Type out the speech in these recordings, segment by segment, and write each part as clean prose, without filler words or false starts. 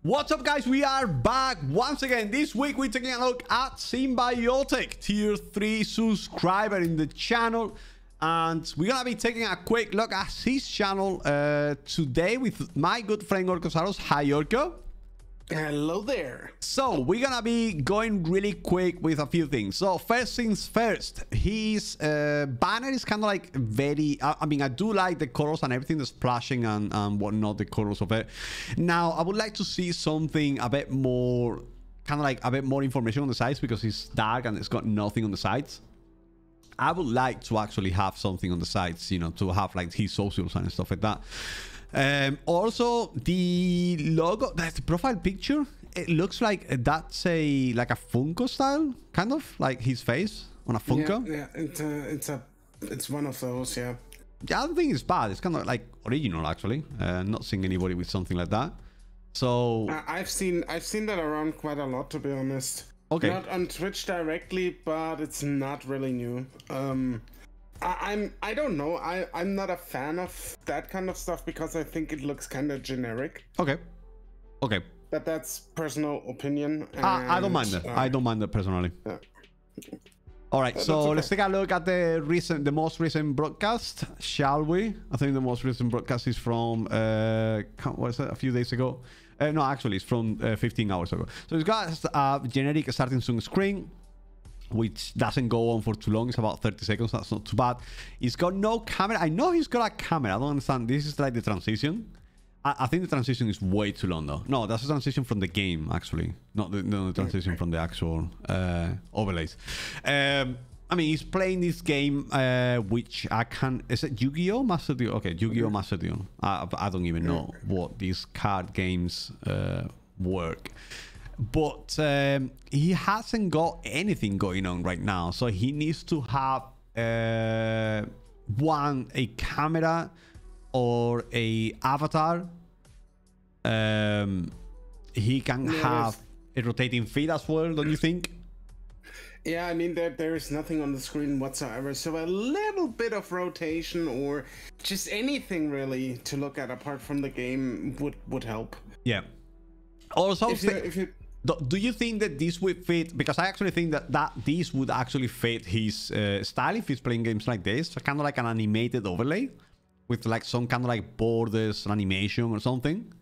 What's up, guys? We are back once again. This week we're taking a look at Simbiotic, tier 3 subscriber in the channel, and we're gonna be taking a quick look at his channel today with my good friend Orco. Hi, Orco. Hello there. So we're gonna be going really quick with a few things. So first things first, his banner is kind of like very, I mean, I do like the colors and everything, the splashing and whatnot, the colors of it. Now I would like to see something a bit more, kind of like a bit more information on the sides, because it's dark and it's got nothing on the sides. I would like to actually have something on the sides, you know, to have like his socials and stuff like that. Also, the logo, that's the profile picture, it looks like that's like a Funko style, kind of like his face on a Funko. Yeah, it's one of those. Yeah, I don't think it's bad. It's kind of like original, actually. Not seeing anybody with something like that. So I've seen that around quite a lot, to be honest. Okay. Not on Twitch directly, but it's not really new. I don't know. I'm not a fan of that kind of stuff because I think it looks kind of generic. Okay. But that's personal opinion. And, I don't mind that. I don't mind that personally. Yeah. All right, so okay. Let's take a look at the most recent broadcast, shall we? I think the most recent broadcast is from what is it? A few days ago. No, actually, it's from 15 hours ago. So it's got a generic starting soon screen, which doesn't go on for too long. It's about 30 seconds. That's not too bad. He's got no camera. I know he's got a camera. I don't understand. This is like the transition. I think the transition is way too long, though. No, that's a transition from the game, actually. Not the transition from the actual overlays. I mean, he's playing this game, which I can... Is it Yu-Gi-Oh! Master Duel? Okay, Yu-Gi-Oh! Master Duel. I don't even know what these card games work. But he hasn't got anything going on right now, so he needs to have a camera or a avatar. He can have a rotating feed as well, don't you think? Yeah, I mean there is nothing on the screen whatsoever, so a little bit of rotation or just anything really to look at apart from the game would help. Yeah. Also, if you do you think that this would fit? Because I actually think that this would actually fit his style if he's playing games like this. So kind of like an animated overlay with like some kind of like borders, animation or something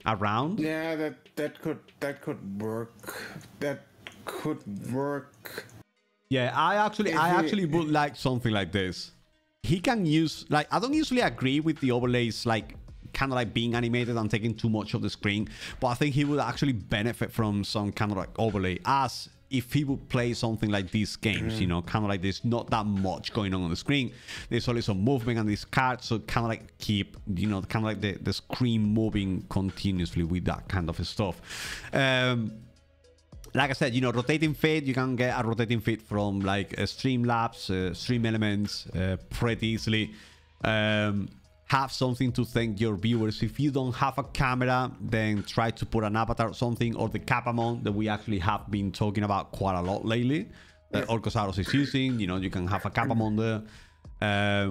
around. Yeah, that could work. That could work. Yeah, I actually would like something like this. He can use, like, I don't usually agree with the overlays like kind of like being animated and taking too much of the screen, but I think he would actually benefit from some kind of like overlay, as if he would play something like these games, you know, kind of like there's not that much going on the screen. There's only some movement on these cards, so kind of like keep, you know, kind of like the screen moving continuously with that kind of stuff. Like I said, you know, rotating feed, you can get a rotating feed from like Streamlabs, Stream Elements pretty easily. Have something to thank your viewers. If you don't have a camera, then try to put an avatar or something, or the Capamon that we actually have been talking about quite a lot lately, that Orco is using. You know, you can have a Capamon there.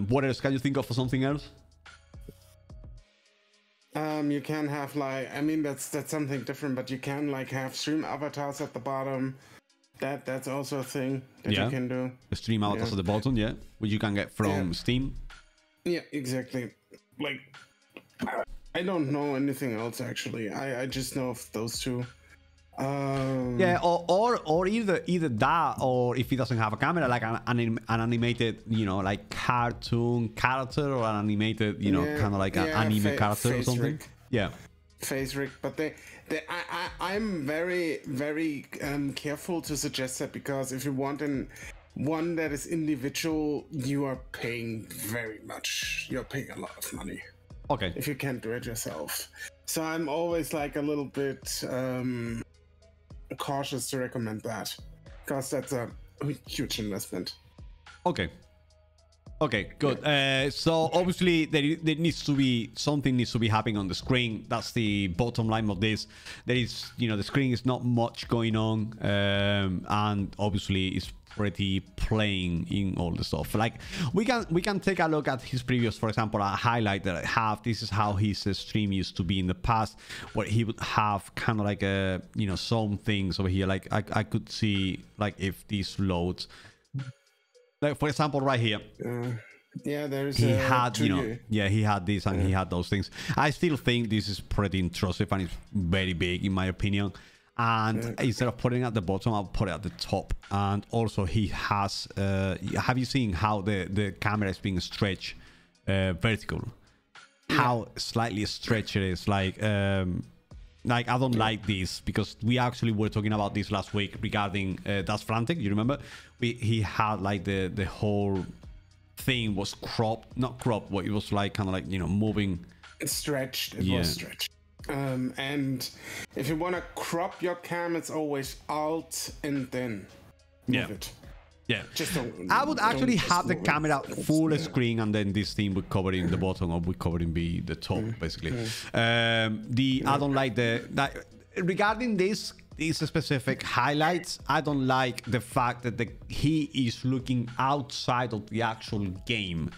What else can you think of for something else? You can have like, I mean, that's something different, but you can like have stream avatars at the bottom. That's also a thing that you can do. The stream avatars at the bottom, which you can get from Steam. Yeah, exactly. Like, I don't know anything else actually. I just know of those two. Yeah, or either that, or if he doesn't have a camera, like an animated, you know, like cartoon character, or an animated, you know, kind of like an anime character or something. Yeah, face rig. But I'm very careful to suggest that, because if you want one that is individual, you are paying very much. You're paying a lot of money. Okay. If you can't do it yourself. So I'm always like a little bit cautious to recommend that, because that's a huge investment. Okay. Okay, good. So obviously there needs to be something needs to be happening on the screen. That's the bottom line of this. There is, the screen is not much going on, and obviously it's pretty plain in all the stuff. Like we can take a look at his previous, for example, a highlight that I have. This is how his stream used to be in the past, where he would have kind of like a some things over here. Like I could see, like, if this loads. Like, for example, right here. Yeah, there's he had, he had this and he had those things. I still think this is pretty intrusive and it's very big in my opinion. And instead of putting it at the bottom, I'll put it at the top. And also he has, have you seen how the camera is being stretched vertical? How slightly stretched it is. Like I don't like this, because we actually were talking about this last week regarding That's Frantic. You remember? He had like the whole thing was cropped, not cropped, but it was like kind of like moving. It's stretched. It was stretched. And if you want to crop your cam, it's always Alt and then move it. Yeah, just I would actually have the camera full screen, and then this thing would cover in the bottom, or would cover in the top, basically. I don't like regarding these specific highlights. I don't like the fact that he is looking outside of the actual game.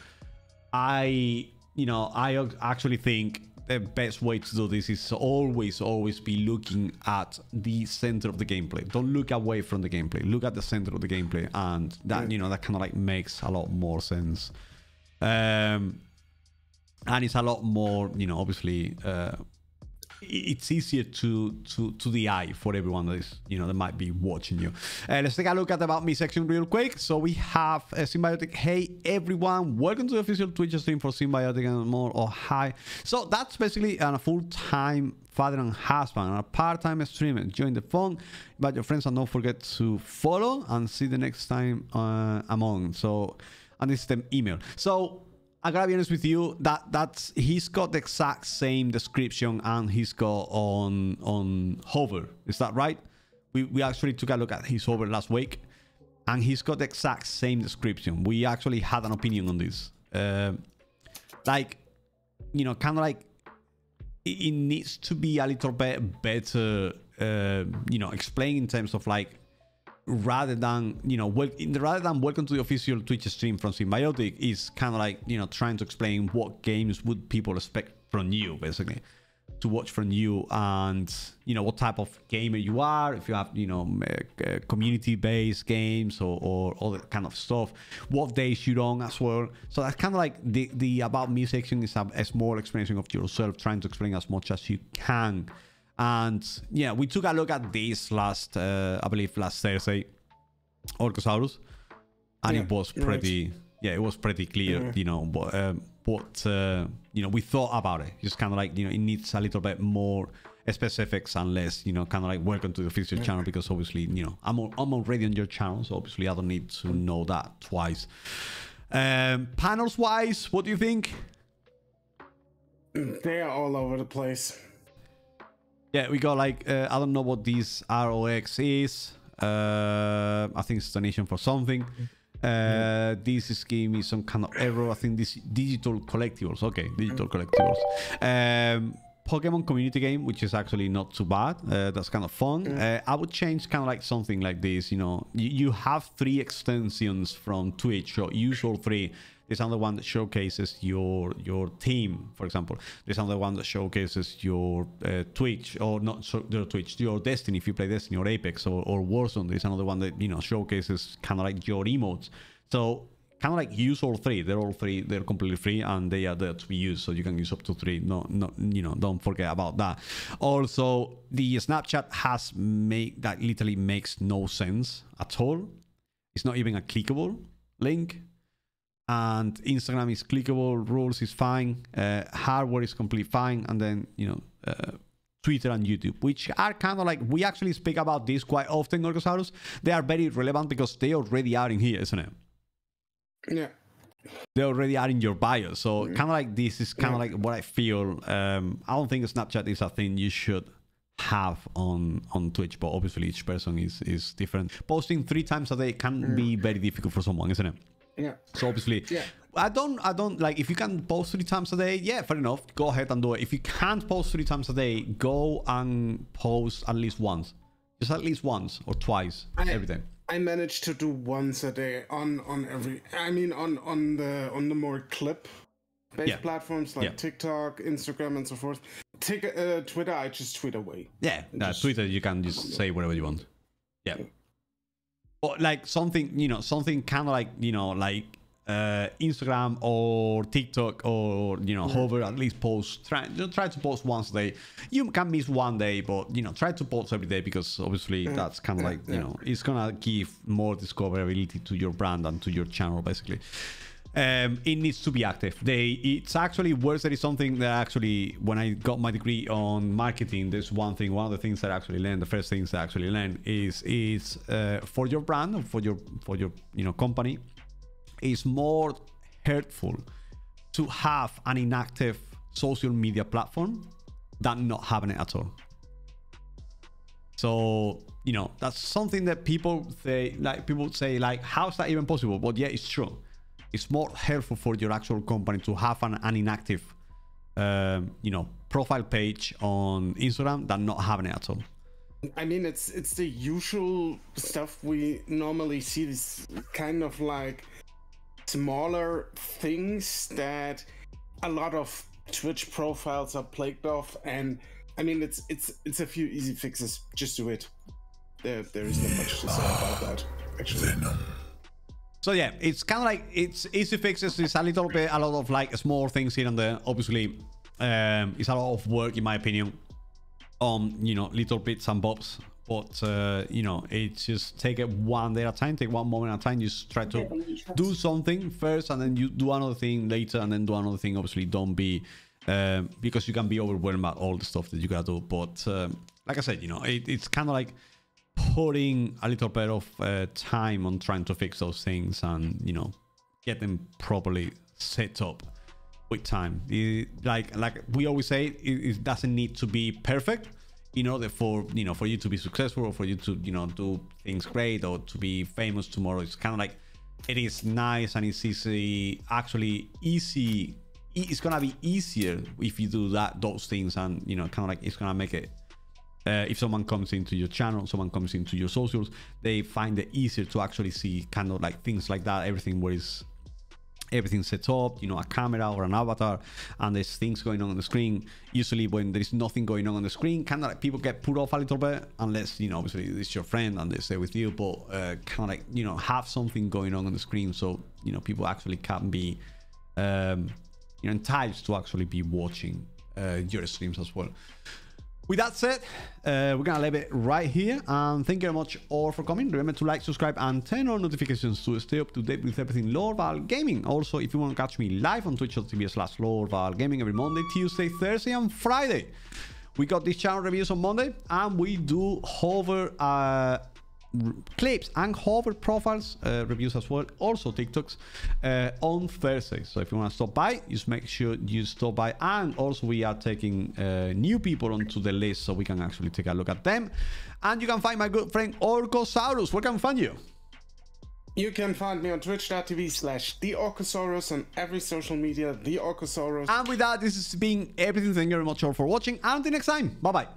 I actually think the best way to do this is always be looking at the center of the gameplay. Don't look away from the gameplay. Look at the center of the gameplay, and that that kind of like makes a lot more sense. And it's a lot more, obviously, it's easier to the eye for everyone that is, that might be watching you. Let's take a look at the About Me section real quick. So we have Simbiotic. Hey everyone, welcome to the official Twitch stream for Simbiotic and more. Oh, hi. So that's basically a full-time father and husband and a part-time streamer. Join the phone, invite your friends, and don't forget to follow, and see the next time I'm on. So, and this is the email. So I gotta be honest with you, he's got the exact same description, and he's got on Hover. Is that right? We actually took a look at his Hover last week, and he's got the exact same description. We actually had an opinion on this. Like, kind of like it needs to be a little bit better, explained in terms of like, rather than welcome to the official Twitch stream from Simbiotic, is kind of like trying to explain what games would people expect from you, basically, to watch from you, and what type of gamer you are, if you have community-based games or all that kind of stuff, what days you're on as well. So that's kind of like the About Me section is a small explanation of yourself, trying to explain as much as you can. And yeah, we took a look at this last, I believe last Thursday, Orcosaurus, and it was pretty, it was pretty clear, what we thought about it. Just kind of like, it needs a little bit more specifics, and less, kind of like welcome to the official channel, because obviously, I'm already on your channel, so obviously I don't need to know that twice. Panels wise, what do you think? They're all over the place. Yeah, we got like, I don't know what this ROX is. I think it's donation for something. This is giving me some kind of error. I think this digital collectibles. Okay, digital collectibles. Pokemon community game, which is actually not too bad. That's kind of fun. I would change kind of like something like this. You have 3 extensions from Twitch, so use all 3. There's another one that showcases your team, for example. There's another one that showcases your Twitch, or not your Twitch, your Destiny, if you play Destiny, or Apex, or Warzone. There's another one that showcases kind of like your emotes. So kind of like use all 3. They're all 3. They're completely free, and they are there to be used. So you can use up to 3. No, don't forget about that. Also, the Snapchat has that literally makes no sense at all. It's not even a clickable link. And Instagram is clickable, rules is fine, hardware is completely fine, and then Twitter and YouTube, which are kind of like, we actually speak about this quite often, Orcosaurus. They are very relevant because they already are in here, isn't it? Yeah, they already are in your bio. So kind of like, this is kind of like what I feel. I don't think Snapchat is a thing you should have on Twitch, but obviously each person is different. Posting 3 times a day can be very difficult for someone, isn't it? Yeah. So obviously, I don't like, if you can post 3 times a day, yeah, fair enough, go ahead and do it. If you can't post 3 times a day, go and post at least once, just at least once or twice every day. I managed to do once a day on the more clip-based platforms like TikTok, Instagram, and so forth. Twitter, I just tweet away. Yeah, Twitter, you can just say whatever you want. Yeah. Or like something, something kind of like, like Instagram or TikTok or, hover, at least post. Try to post once a day. You can miss one day, but, try to post every day, because obviously that's kind of like, it's going to give more discoverability to your brand and to your channel, basically. It needs to be active. It's actually worse. There is something that actually, when I got my degree on marketing, there's one of the things that I actually learned, the first things that I actually learned is for your brand or for your company, it's more hurtful to have an inactive social media platform than not having it at all. So, that's something that people say, like, how's that even possible? But yeah, it's true. It's more helpful for your actual company to have an inactive, profile page on Instagram than not having it at all. I mean, it's the usual stuff we normally see. This kind of like smaller things that a lot of Twitch profiles are plagued of, and I mean, it's a few easy fixes. Just do it. There is not much to say about that, actually. So yeah, it's kind of like, it's easy fixes. It's a lot of like small things here and there. Obviously, it's a lot of work, in my opinion, on, little bits and bobs. But, it's just take it one day at a time, take one moment at a time. Just try to do something first, and then you do another thing later, and then do another thing. Obviously, don't be, because you can be overwhelmed by all the stuff that you gotta do. But like I said, it's kind of like putting a little bit of time on trying to fix those things, and get them properly set up with time. Like we always say, it doesn't need to be perfect in order for you to be successful, or for you to do things great, or to be famous tomorrow. It's kind of like, it is nice and it's easy, actually easy. It's gonna be easier if you do those things, and kind of like, it's gonna make it, if someone comes into your channel, someone comes into your socials, they find it easier to actually see kind of like things like that, everything set up, a camera or an avatar, and there's things going on the screen. Usually when there's nothing going on the screen, kind of like people get put off a little bit, unless obviously it's your friend and they stay with you, but kind of like have something going on the screen, so people actually can be enticed to actually be watching your streams as well. With that said, we're gonna leave it right here, and thank you very much all for coming. Remember to like, subscribe, and turn on notifications to stay up to date with everything Lorval Gaming. Also, if you want to catch me live on twitch.tv/Lorval Gaming every Monday, Tuesday, Thursday, and Friday. We got these channel reviews on Monday, and we do hover clips and hover profiles reviews as well, also TikToks on Thursday. So if you want to stop by, just make sure you stop by. And also we are taking new people onto the list, so we can actually take a look at them. And you can find my good friend Orcosaurus. Where can I find you? You can find me on twitch.tv/TheOrcosaurus, on every social media, The Orcosaurus. And with that, this has been everything. Thank you very much all for watching, and until next time, bye bye.